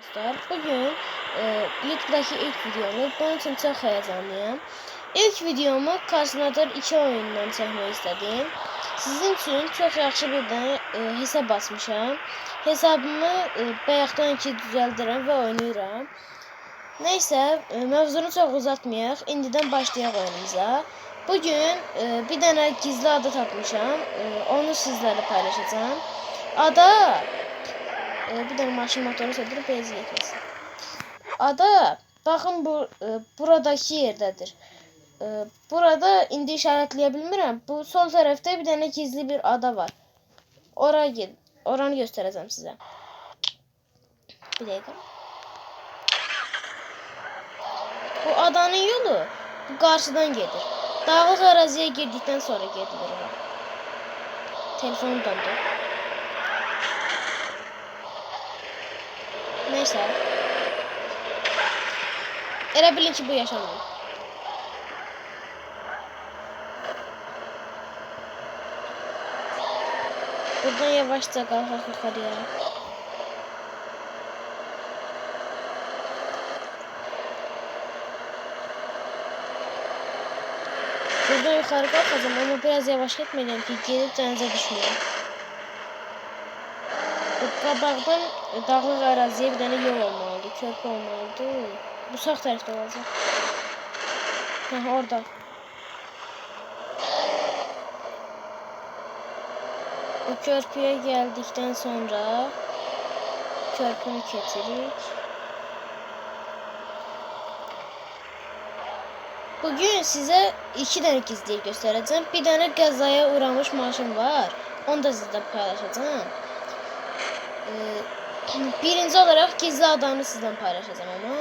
dostlar. Bugün YouTube'daki ilk videomu. Bunun için çok heyecanlıyım. İlk videomu Cosmonaut 2 oyunundan çekmek istedim. Sizin için çok yaxşı bir tane hesab açmışam. Hesabımı bayaqdan ki düzəldirəm və oynayıram. Neyse, mövzunu çok uzatmayaq. İndiden başlayaq oyunumuza. Bugün bir tane gizli ada tapmışam. Onu sizlerle paylaşacağım. Ada bir tane maşın motoru söndürüp benzin yetmesin. Ada bakın buradaki yerdedir. Burada indi işaretleyebilmirəm. Bu sol tarafta bir tane gizli bir ada var. Oraya gel. Oranı göstereceğim size. Bir dakika. Bu adanın yolu bu karşıdan gelir. Dağlık araziye girdikten sonra gedilir. Telefonum dondu. Neyse. Elə bilin ki bu yaşamıyor. Buradan yavaşça kalkak yukarıya. Buradan yukarı kalkacağım ama biraz yavaş gitmeyeceğim ki gelip denize düşmeyeyim. Qabaqdan dağlıq araziyə bir tane yol olmalıdır, köprü olmalıdır. Bu sağ tərəfdə olacaq. Hə, orada. Bu körpüye geldikten sonra körpünü keçirik. Bugün size iki tane gizlilik göstereceğim. Bir tane kazaya uğramış maşın var. Onu da sizle paylaşacağım. Birinci olarak gizli adanı sizden paylaşacağım ama.